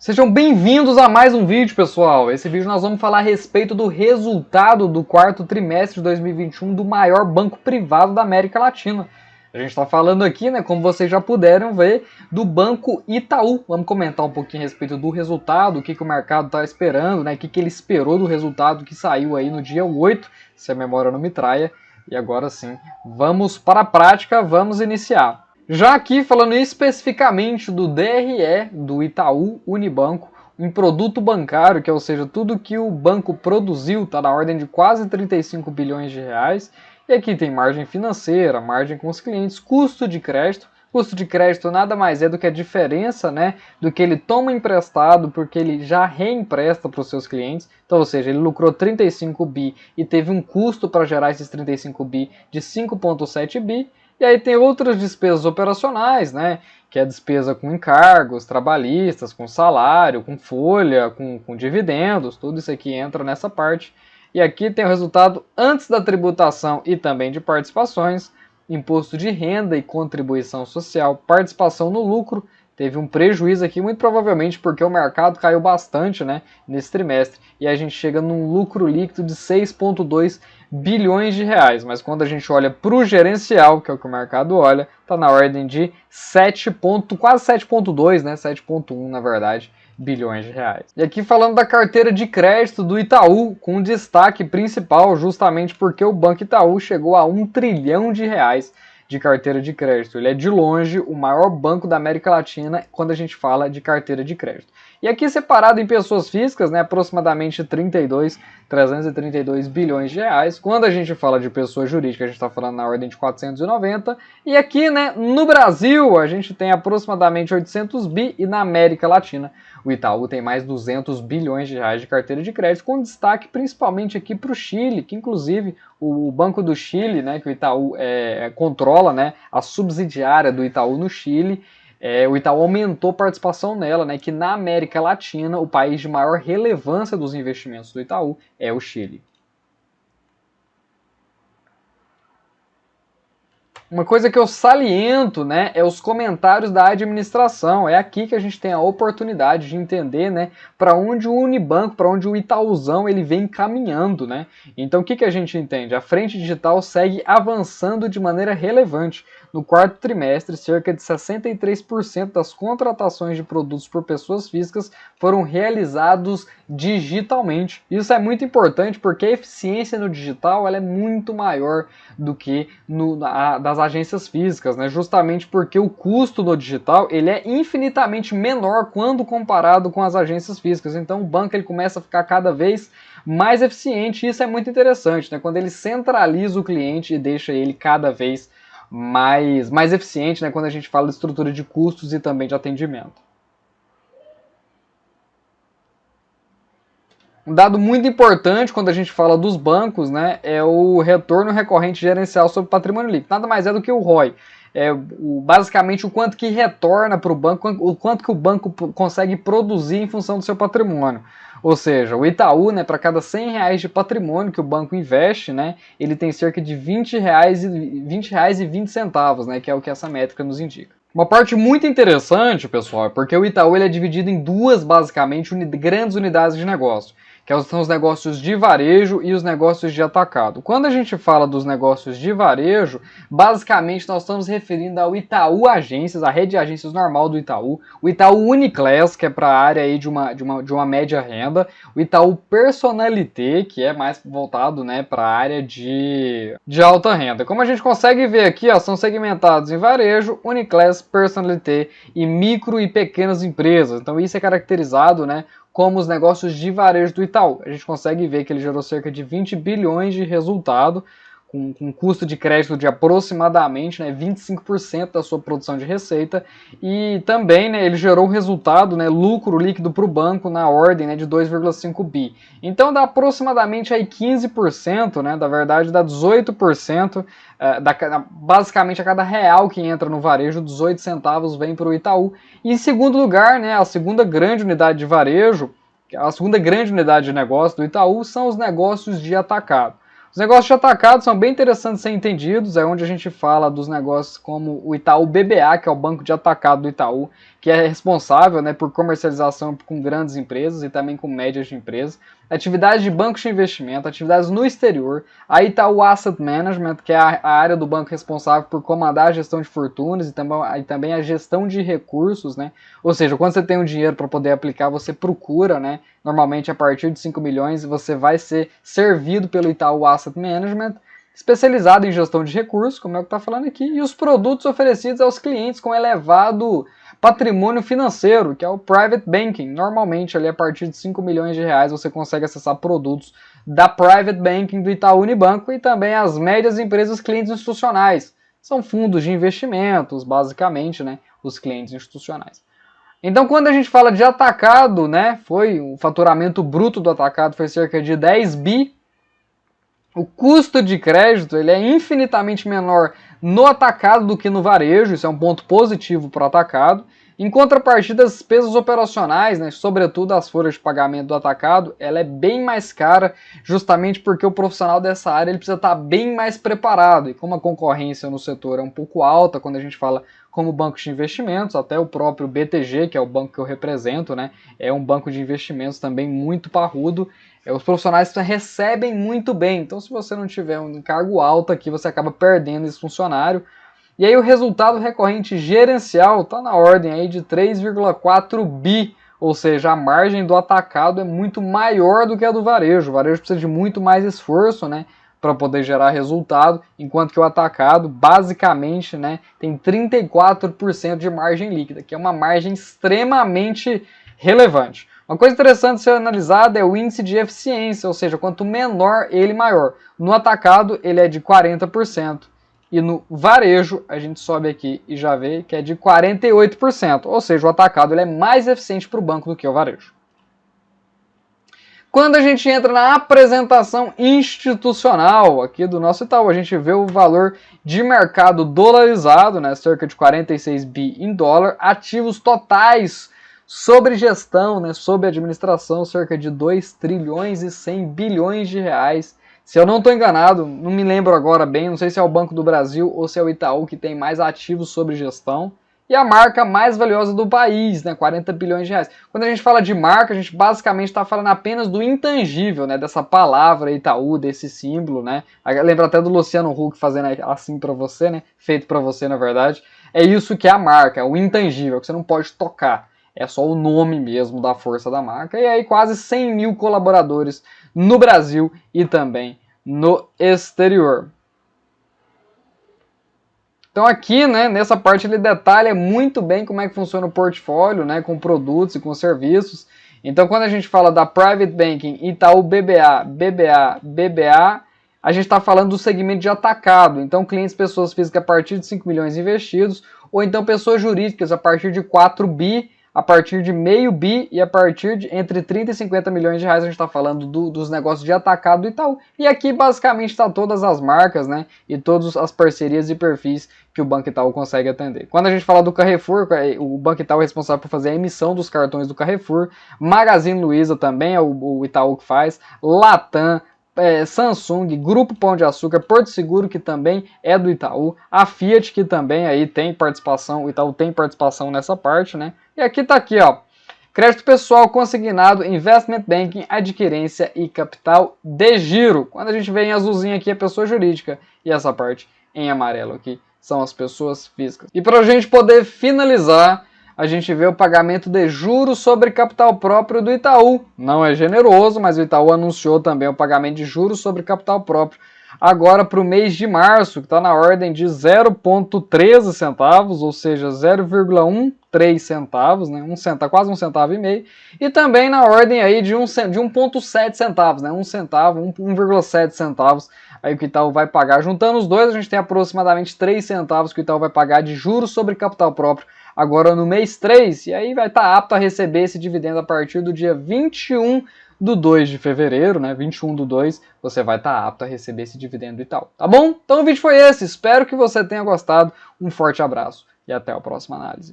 Sejam bem-vindos a mais um vídeo, pessoal. Esse vídeo nós vamos falar a respeito do resultado do quarto trimestre de 2021 do maior banco privado da América Latina. A gente está falando aqui, né, como vocês já puderam ver, do Banco Itaú. Vamos comentar um pouquinho a respeito do resultado, o que o mercado está esperando, né, o que ele esperou do resultado que saiu aí no dia 8, se a memória não me traia. E agora sim, vamos para a prática, vamos iniciar. Já aqui falando especificamente do DRE, do Itaú Unibanco, um produto bancário, que ou seja, tudo que o banco produziu está na ordem de quase 35 bilhões de reais. E aqui tem margem financeira, margem com os clientes, custo de crédito. Custo de crédito nada mais é do que a diferença, né, do que ele toma emprestado porque ele já reempresta para os seus clientes. Então, ou seja, ele lucrou 35 bi e teve um custo para gerar esses 35 bi de 5,7 bi. E aí tem outras despesas operacionais, né? Que é a despesa com encargos trabalhistas, com salário, com folha, com dividendos, tudo isso aqui entra nessa parte. E aqui tem o resultado antes da tributação e também de participações, imposto de renda e contribuição social, participação no lucro. Teve um prejuízo aqui, muito provavelmente porque o mercado caiu bastante, né, nesse trimestre. E a gente chega num lucro líquido de 6,2 bilhões de reais. Mas quando a gente olha para o gerencial, que é o que o mercado olha, está na ordem de quase 7,2, né, 7,1 na verdade, bilhões de reais. E aqui falando da carteira de crédito do Itaú, com destaque principal justamente porque o Banco Itaú chegou a 1 trilhão de reais de carteira de crédito. Ele é de longe o maior banco da América Latina quando a gente fala de carteira de crédito. E aqui separado em pessoas físicas, né, aproximadamente 332 bilhões de reais. Quando a gente fala de pessoa jurídica, a gente está falando na ordem de 490. E aqui, né, no Brasil, a gente tem aproximadamente 800 bi e na América Latina o Itaú tem mais 200 bilhões de reais de carteira de crédito, com destaque principalmente aqui para o Chile, que inclusive o Banco do Chile, né, que o Itaú controla, né, a subsidiária do Itaú no Chile, o Itaú aumentou participação nela, né, que na América Latina o país de maior relevância dos investimentos do Itaú é o Chile. Uma coisa que eu saliento, né, é os comentários da administração. É aqui que a gente tem a oportunidade de entender, né, para onde o Unibanco, para onde o Itaúzão ele vem caminhando, né? Então o que a gente entende? A frente digital segue avançando de maneira relevante. No quarto trimestre, cerca de 63% das contratações de produtos por pessoas físicas foram realizados digitalmente. Isso é muito importante porque a eficiência no digital ela é muito maior do que das agências físicas, né? Justamente porque o custo no digital ele é infinitamente menor quando comparado com as agências físicas. Então o banco ele começa a ficar cada vez mais eficiente e isso é muito interessante, né? Quando ele centraliza o cliente e deixa ele cada vez mais eficiente, né, quando a gente fala de estrutura de custos e também de atendimento. Um dado muito importante quando a gente fala dos bancos, né, é o retorno recorrente gerencial sobre patrimônio líquido. Nada mais é do que o ROI. Basicamente o quanto que retorna para o banco, o quanto que o banco consegue produzir em função do seu patrimônio. Ou seja, o Itaú, né, para cada 100 reais de patrimônio que o banco investe, né, ele tem cerca de 20 reais e 20 centavos, né, que é o que essa métrica nos indica. Uma parte muito interessante, pessoal, é porque o Itaú ele é dividido em duas, basicamente, grandes unidades de negócio, que são os negócios de varejo e os negócios de atacado. Quando a gente fala dos negócios de varejo, basicamente nós estamos referindo ao Itaú Agências, a rede de agências normal do Itaú, o Itaú Uniclass, que é para a área aí de uma média renda, o Itaú Personalité, que é mais voltado, né, para a área de alta renda. Como a gente consegue ver aqui, ó, são segmentados em varejo, Uniclass, Personalité e micro e pequenas empresas. Então isso é caracterizado, né, como os negócios de varejo do Itaú. A gente consegue ver que ele gerou cerca de 20 bilhões de resultado, com um custo de crédito de aproximadamente, né, 25% da sua produção de receita, e também, né, ele gerou um resultado, né, lucro líquido para o banco na ordem, né, de 2,5 bi. Então dá aproximadamente aí 15%, né, da verdade dá 18%, basicamente a cada real que entra no varejo, 18 centavos vem para o Itaú. E em segundo lugar, né, a segunda grande unidade de varejo, a segunda grande unidade de negócio do Itaú são os negócios de atacado. Os negócios de atacado são bem interessantes de ser entendidos, é onde a gente fala dos negócios como o Itaú BBA, que é o banco de atacado do Itaú, que é responsável, né, por comercialização com grandes empresas e também com médias de empresas, atividades de bancos de investimento, atividades no exterior, aí está o Asset Management, que é a área do banco responsável por comandar a gestão de fortunas e também a gestão de recursos, né, ou seja, quando você tem um dinheiro para poder aplicar, você procura, né, normalmente a partir de 5 milhões, você vai ser servido pelo Itaú Asset Management, especializado em gestão de recursos, como é o que está falando aqui, e os produtos oferecidos aos clientes com elevado patrimônio financeiro, que é o Private Banking. Normalmente, ali a partir de 5 milhões de reais, você consegue acessar produtos da Private Banking do Itaú Unibanco e também as médias empresas clientes institucionais. São fundos de investimentos, basicamente, né, os clientes institucionais. Então, quando a gente fala de atacado, né, o faturamento bruto do atacado foi cerca de 10 bi. O custo de crédito ele é infinitamente menor no atacado do que no varejo, isso é um ponto positivo para o atacado. Em contrapartida, as despesas operacionais, né, sobretudo as folhas de pagamento do atacado, ela é bem mais cara, justamente porque o profissional dessa área ele precisa estar bem mais preparado. E como a concorrência no setor é um pouco alta, quando a gente fala como bancos de investimentos, até o próprio BTG, que é o banco que eu represento, né, é um banco de investimentos também muito parrudo. Os profissionais recebem muito bem, então se você não tiver um cargo alto aqui, você acaba perdendo esse funcionário. E aí o resultado recorrente gerencial está na ordem aí de 3,4 bi, ou seja, a margem do atacado é muito maior do que a do varejo. O varejo precisa de muito mais esforço, né, para poder gerar resultado, enquanto que o atacado, basicamente, né, tem 34% de margem líquida, que é uma margem extremamente relevante. Uma coisa interessante de ser analisada é o índice de eficiência, ou seja, quanto menor ele, maior. No atacado, ele é de 40%. E no varejo, a gente sobe aqui e já vê que é de 48%. Ou seja, o atacado ele é mais eficiente para o banco do que o varejo. Quando a gente entra na apresentação institucional aqui do nosso Itaú, a gente vê o valor de mercado dolarizado, né, cerca de 46 bi em dólar, ativos totais sobre gestão, né, sobre administração, cerca de 2 trilhões e 100 bilhões de reais. Se eu não estou enganado, não me lembro agora bem, não sei se é o Banco do Brasil ou se é o Itaú que tem mais ativos sobre gestão. E a marca mais valiosa do país, né, 40 bilhões de reais. Quando a gente fala de marca, a gente basicamente está falando apenas do intangível, né, dessa palavra Itaú, desse símbolo, né. Lembra até do Luciano Huck fazendo assim para você, né, feito para você na verdade. É isso que é a marca, é o intangível, que você não pode tocar. É só o nome mesmo da força da marca. E aí quase 100 mil colaboradores no Brasil e também no exterior. Então aqui, né, nessa parte ele detalha muito bem como é que funciona o portfólio, né, com produtos e com serviços. Então quando a gente fala da Private Banking, Itaú BBA, a gente está falando do segmento de atacado. Então clientes, pessoas físicas a partir de 5 milhões investidos, ou então pessoas jurídicas a partir de 4 bi, a partir de meio bi e a partir de entre 30 e 50 milhões de reais a gente está falando dos negócios de atacado do Itaú. E aqui basicamente está todas as marcas, né, e todas as parcerias e perfis que o Banco Itaú consegue atender. Quando a gente fala do Carrefour, o Banco Itaú é responsável por fazer a emissão dos cartões do Carrefour, Magazine Luiza também é o Itaú que faz, Latam, Samsung, Grupo Pão de Açúcar, Porto Seguro, que também é do Itaú, a Fiat, que também aí tem participação, o Itaú tem participação nessa parte, né? E aqui tá aqui, ó, crédito pessoal consignado, investment banking, adquirência e capital de giro. Quando a gente vê em azulzinho aqui é pessoa jurídica e essa parte em amarelo aqui são as pessoas físicas. E para a gente poder finalizar, a gente vê o pagamento de juros sobre capital próprio do Itaú. Não é generoso, mas o Itaú anunciou também o pagamento de juros sobre capital próprio agora para o mês de março, que está na ordem de 0,13 centavos, ou seja, 0,13 centavos, né? Quase um centavo e meio, e também na ordem aí de 1,7 centavos, né? 1 centavo, 1,7 centavos, aí que o Itaú vai pagar. Juntando os dois, a gente tem aproximadamente 3 centavos que o Itaú vai pagar de juros sobre capital próprio agora no mês 3, e aí vai estar apto a receber esse dividendo a partir do dia 21 do 2 de fevereiro, né, 21 do 2, você vai estar apto a receber esse dividendo e tal, tá bom? Então o vídeo foi esse, espero que você tenha gostado, um forte abraço e até a próxima análise.